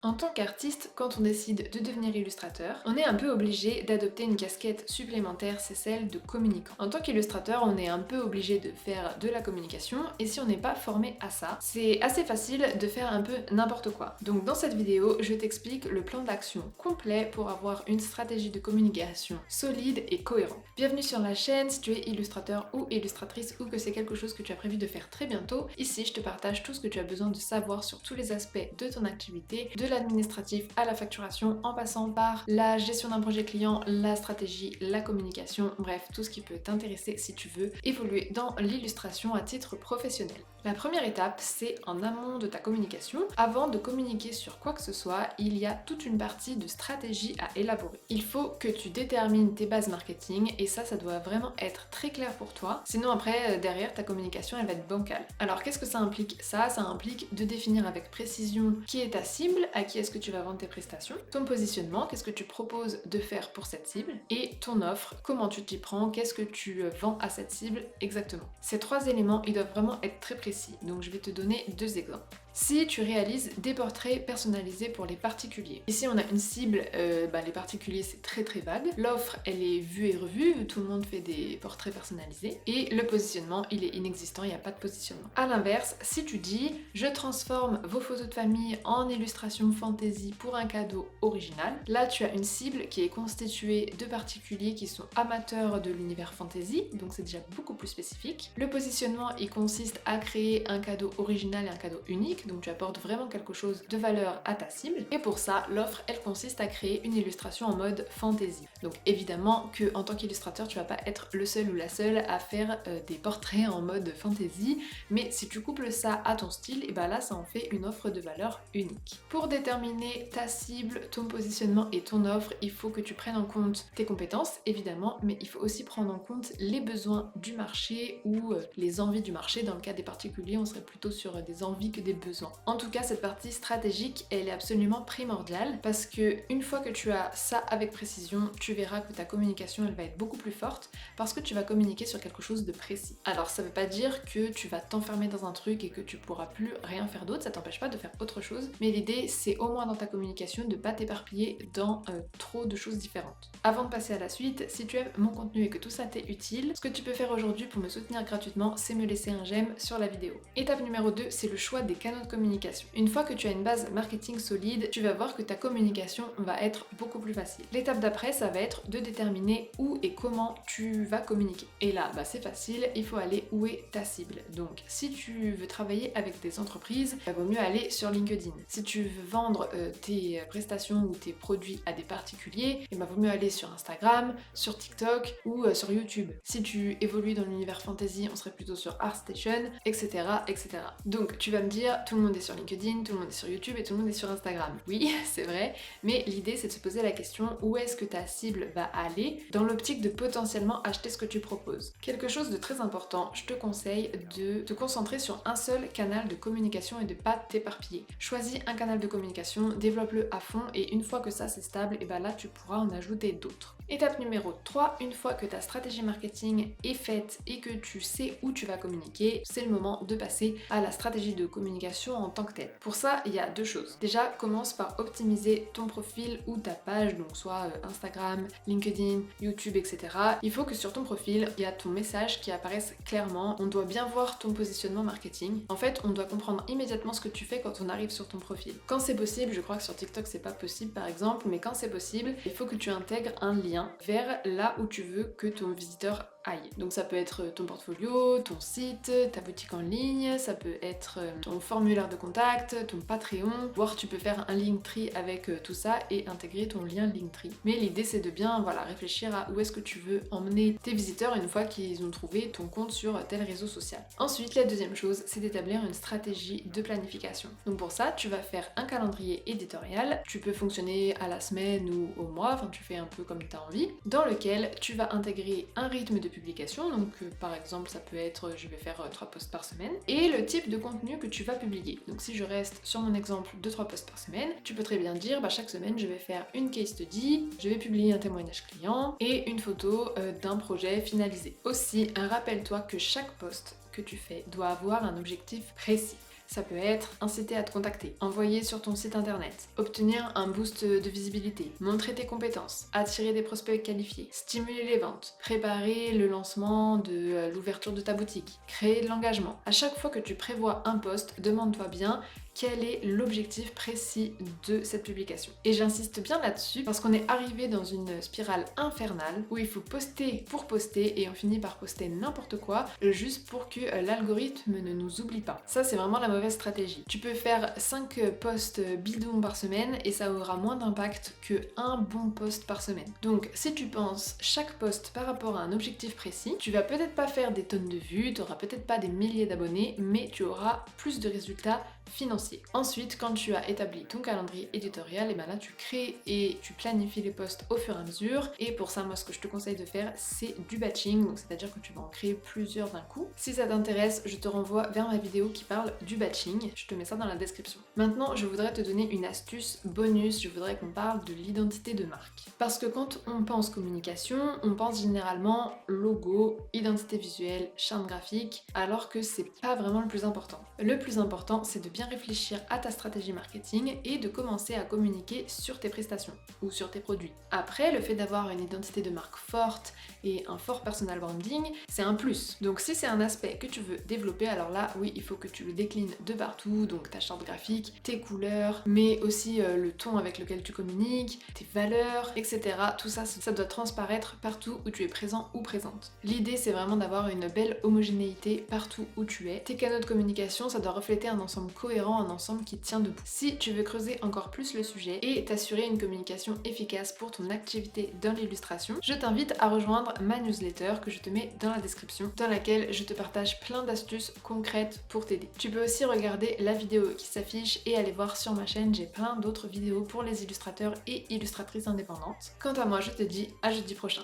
En tant qu'artiste, quand on décide de devenir illustrateur, on est un peu obligé d'adopter une casquette supplémentaire, c'est celle de communicant. En tant qu'illustrateur, on est un peu obligé de faire de la communication, et si on n'est pas formé à ça, c'est assez facile de faire un peu n'importe quoi. Donc dans cette vidéo, je t'explique le plan d'action complet pour avoir une stratégie de communication solide et cohérente. Bienvenue sur la chaîne, si tu es illustrateur ou illustratrice ou que c'est quelque chose que tu as prévu de faire très bientôt, ici je te partage tout ce que tu as besoin de savoir sur tous les aspects de ton activité, de l'administratif à la facturation, en passant par la gestion d'un projet client, la stratégie, la communication, bref, tout ce qui peut t'intéresser si tu veux évoluer dans l'illustration à titre professionnel. La première étape, c'est en amont de ta communication. Avant de communiquer sur quoi que ce soit, il y a toute une partie de stratégie à élaborer. Il faut que tu détermines tes bases marketing et ça doit vraiment être très clair pour toi. Sinon après, derrière, ta communication, elle va être bancale. Alors qu'est-ce que ça implique? Ça implique de définir avec précision qui est ta cible, à qui est-ce que tu vas vendre tes prestations, ton positionnement, qu'est-ce que tu proposes de faire pour cette cible, et ton offre, comment tu t'y prends, qu'est-ce que tu vends à cette cible exactement. Ces trois éléments, ils doivent vraiment être très précis. Donc je vais te donner deux exemples. Si tu réalises des portraits personnalisés pour les particuliers. Ici on a une cible, les particuliers c'est très vague. L'offre elle est vue et revue, tout le monde fait des portraits personnalisés. Et le positionnement il est inexistant, il n'y a pas de positionnement. A l'inverse, si tu dis je transforme vos photos de famille en illustration fantasy pour un cadeau original, là tu as une cible qui est constituée de particuliers qui sont amateurs de l'univers fantasy, donc c'est déjà beaucoup plus spécifique. Le positionnement il consiste à créer un cadeau original et un cadeau unique, donc tu apportes vraiment quelque chose de valeur à ta cible. Et pour ça, l'offre, elle consiste à créer une illustration en mode fantasy. Donc évidemment que en tant qu'illustrateur, tu vas pas être le seul ou la seule à faire des portraits en mode fantasy, mais si tu couples ça à ton style, et là ça en fait une offre de valeur unique. Pour déterminer ta cible, ton positionnement et ton offre, il faut que tu prennes en compte tes compétences, évidemment, mais il faut aussi prendre en compte les besoins du marché ou les envies du marché. Dans le cas des particuliers, on serait plutôt sur des envies que des besoins. En tout cas, cette partie stratégique, elle est absolument primordiale parce que une fois que tu as ça avec précision, tu verras que ta communication, elle va être beaucoup plus forte parce que tu vas communiquer sur quelque chose de précis. Alors, ça veut pas dire que tu vas t'enfermer dans un truc et que tu pourras plus rien faire d'autre, ça t'empêche pas de faire autre chose, mais l'idée, c'est au moins dans ta communication de pas t'éparpiller dans trop de choses différentes. Avant de passer à la suite, si tu aimes mon contenu et que tout ça t'est utile, ce que tu peux faire aujourd'hui pour me soutenir gratuitement, c'est me laisser un j'aime sur la vidéo. Étape numéro 2, c'est le choix des canaux de communication. Une fois que tu as une base marketing solide, tu vas voir que ta communication va être beaucoup plus facile. L'étape d'après, ça va être de déterminer où et comment tu vas communiquer. Et là, c'est facile, il faut aller où est ta cible. Donc, si tu veux travailler avec des entreprises, il vaut mieux aller sur LinkedIn. Si tu veux vendre tes prestations ou tes produits à des particuliers, il vaut mieux aller sur Instagram, sur TikTok ou sur YouTube. Si tu évolues dans l'univers fantasy, on serait plutôt sur ArtStation, etc., etc. Donc, tu vas me dire, tout le monde est sur LinkedIn, tout le monde est sur YouTube et tout le monde est sur Instagram. Oui, c'est vrai, mais l'idée c'est de se poser la question où est-ce que ta cible va aller dans l'optique de potentiellement acheter ce que tu proposes. Quelque chose de très important, je te conseille de te concentrer sur un seul canal de communication et de pas t'éparpiller. Choisis un canal de communication, développe-le à fond et une fois que ça c'est stable, et là tu pourras en ajouter d'autres. Étape numéro 3, une fois que ta stratégie marketing est faite et que tu sais où tu vas communiquer, c'est le moment de passer à la stratégie de communication en tant que telle. Pour ça, il y a deux choses. Déjà, commence par optimiser ton profil ou ta page, donc soit Instagram, LinkedIn, YouTube, etc. Il faut que sur ton profil, il y a ton message qui apparaisse clairement. On doit bien voir ton positionnement marketing. En fait, on doit comprendre immédiatement ce que tu fais quand on arrive sur ton profil. Quand c'est possible, je crois que sur TikTok c'est pas possible par exemple, mais quand c'est possible, il faut que tu intègres un lien vers là où tu veux que ton visiteur aille. Donc ça peut être ton portfolio, ton site, ta boutique en ligne, ça peut être ton formulaire de contact, ton Patreon, voire tu peux faire un Linktree avec tout ça et intégrer ton lien Linktree. Mais l'idée c'est de bien réfléchir à où est-ce que tu veux emmener tes visiteurs une fois qu'ils ont trouvé ton compte sur tel réseau social. Ensuite, la deuxième chose, c'est d'établir une stratégie de planification. Donc pour ça, tu vas faire un calendrier éditorial, tu peux fonctionner à la semaine ou au mois, enfin tu fais un peu comme tu as envie, dans lequel tu vas intégrer un rythme de publication, donc par exemple ça peut être je vais faire 3 posts par semaine, et le type de contenu que tu vas publier. Donc si je reste sur mon exemple de 3 posts par semaine, tu peux très bien dire chaque semaine je vais faire une case study, je vais publier un témoignage client et une photo d'un projet finalisé. Aussi, rappelle-toi que chaque post que tu fais doit avoir un objectif précis. Ça peut être inciter à te contacter, envoyer sur ton site internet, obtenir un boost de visibilité, montrer tes compétences, attirer des prospects qualifiés, stimuler les ventes, préparer le lancement de l'ouverture de ta boutique, créer de l'engagement. À chaque fois que tu prévois un post, demande-toi bien quel est l'objectif précis de cette publication. Et j'insiste bien là-dessus parce qu'on est arrivé dans une spirale infernale où il faut poster pour poster et on finit par poster n'importe quoi juste pour que l'algorithme ne nous oublie pas. Ça, c'est vraiment la mauvaise stratégie. Tu peux faire 5 posts bidons par semaine et ça aura moins d'impact que un bon post par semaine. Donc si tu penses chaque post par rapport à un objectif précis, tu vas peut-être pas faire des tonnes de vues, tu auras peut-être pas des milliers d'abonnés, mais tu auras plus de résultats financiers. Ensuite, quand tu as établi ton calendrier éditorial, et ben là tu crées et tu planifies les posts au fur et à mesure. Et pour ça, moi ce que je te conseille de faire, c'est du batching, donc c'est-à-dire que tu vas en créer plusieurs d'un coup. Si ça t'intéresse, je te renvoie vers ma vidéo qui parle du batching, je te mets ça dans la description. Maintenant, je voudrais te donner une astuce bonus, je voudrais qu'on parle de l'identité de marque. Parce que quand on pense communication, on pense généralement logo, identité visuelle, charte graphique, alors que c'est pas vraiment le plus important. Le plus important, c'est de bien réfléchir à ta stratégie marketing et de commencer à communiquer sur tes prestations ou sur tes produits. Après, le fait d'avoir une identité de marque forte et un fort personal branding, c'est un plus. Donc si c'est un aspect que tu veux développer, alors là, oui, il faut que tu le déclines de partout, donc ta charte graphique, tes couleurs, mais aussi le ton avec lequel tu communiques, tes valeurs, etc. Tout ça, ça doit transparaître partout où tu es présent ou présente. L'idée, c'est vraiment d'avoir une belle homogénéité partout où tu es. Tes canaux de communication, ça doit refléter un ensemble cohérent, un ensemble qui tient debout. Si tu veux creuser encore plus le sujet et t'assurer une communication efficace pour ton activité dans l'illustration, je t'invite à rejoindre ma newsletter que je te mets dans la description, dans laquelle je te partage plein d'astuces concrètes pour t'aider. Tu peux aussi regarder la vidéo qui s'affiche et aller voir sur ma chaîne, j'ai plein d'autres vidéos pour les illustrateurs et illustratrices indépendantes. Quant à moi, je te dis à jeudi prochain.